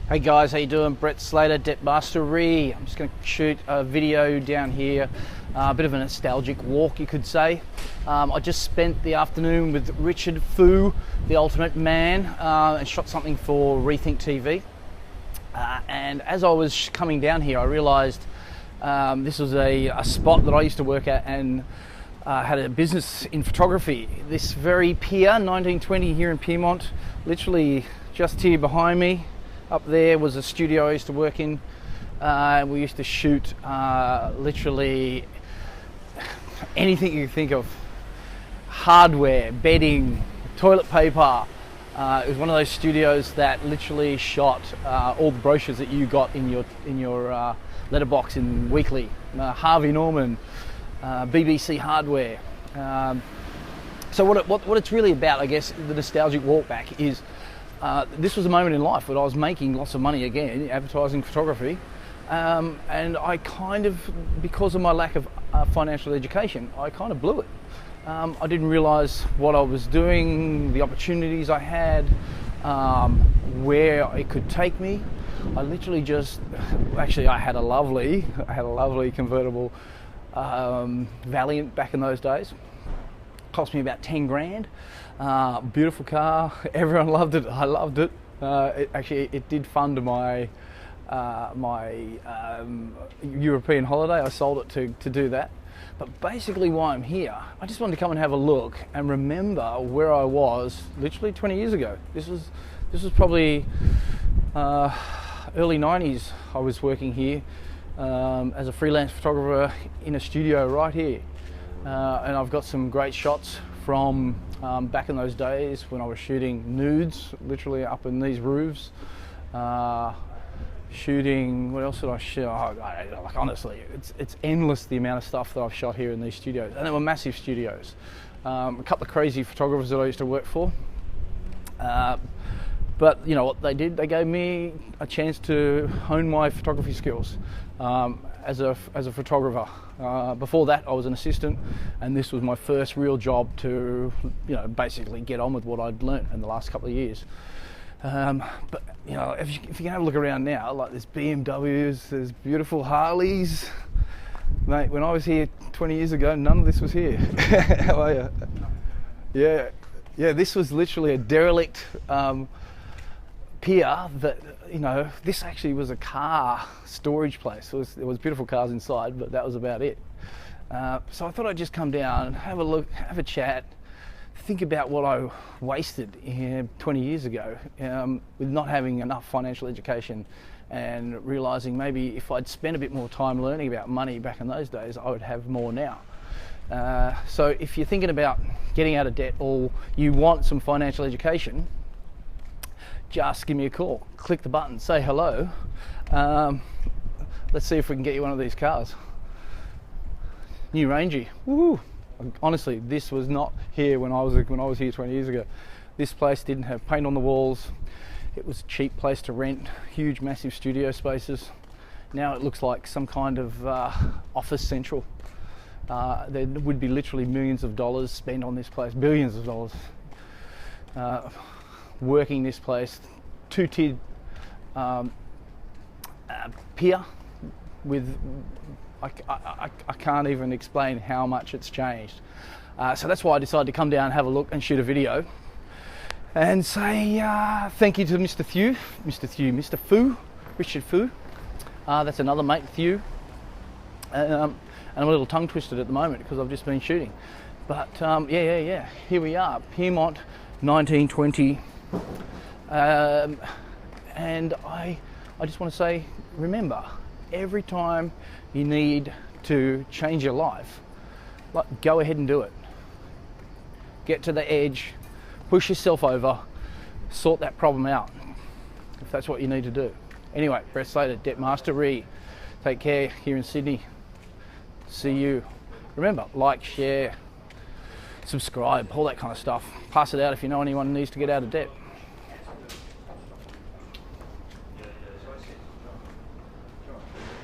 Hey guys, how you doing? Brett Slater, Debt Mastery. I'm just going to shoot a video down here, a bit of a nostalgic walk, you could say. I just spent the afternoon with Richard Fu, the Ultimate Man, and shot something for Rethink TV. And as I was coming down here, I realised this was a spot that I used to work at and had a business in photography. This very pier, 1920 here in Piedmont, literally just here behind me. Up there was a studio I used to work in. We used to shoot literally anything you can think of. Hardware, bedding, toilet paper. It was one of those studios that literally shot all the brochures that you got in your letterbox in weekly. Harvey Norman, BBC Hardware. So what it's really about, I guess, the nostalgic walk back is this was a moment in life when I was making lots of money again, advertising photography, and I kind of, because of my lack of financial education, I kind of blew it. I didn't realise what I was doing, the opportunities I had, where it could take me. I literally I had a lovely convertible Valiant back in those days. Cost me about 10 grand. Beautiful car. Everyone loved it. I loved it. It did fund my European holiday. I sold it to do that. But basically why I'm here, I just wanted to come and have a look and remember where I was literally 20 years ago. This was probably early 90s. I was working here as a freelance photographer in a studio right here. And I've got some great shots from back in those days when I was shooting nudes, literally up in these roofs. Shooting, what else did I shoot? Like honestly, it's endless the amount of stuff that I've shot here in these studios, and they were massive studios. A couple of crazy photographers that I used to work for. But you know what they did? They gave me a chance to hone my photography skills as a photographer. Before that, I was an assistant, and this was my first real job to, basically get on with what I'd learnt in the last couple of years. But if you can have a look around now, like there's BMWs, there's beautiful Harleys. Mate, when I was here 20 years ago, none of this was here. How are you? Yeah. This was literally a derelict pier that, this actually was a car storage place. There was beautiful cars inside, but that was about it. So I thought I'd just come down, have a look, have a chat, think about what I wasted 20 years ago with not having enough financial education, and realising maybe if I'd spent a bit more time learning about money back in those days, I would have more now. So if you're thinking about getting out of debt or you want some financial education, just give me a call. Click the button, say hello. Let's see if we can get you one of these cars. New Rangy. Woo! Honestly, this was not here when I was here 20 years ago. This place didn't have paint on the walls. It was a cheap place to rent, huge, massive studio spaces. Now it looks like some kind of office central. There would be literally millions of dollars spent on this place, billions of dollars. Working this place, two-tiered pier with, I can't even explain how much it's changed. So that's why I decided to come down, have a look and shoot a video and say thank you to Mr. Fu, Richard Fu. That's another mate, Thew. And I'm a little tongue twisted at the moment because I've just been shooting. But yeah, here we are, Piedmont, 1920. And I just want to say, remember, every time you need to change your life, go ahead and do it. Get to the edge, push yourself over, sort that problem out, if that's what you need to do. Anyway, Brett Slater, Debt Mastery. Take care here in Sydney. See you. Remember, like, share, subscribe, all that kind of stuff. Pass it out if you know anyone who needs to get out of debt.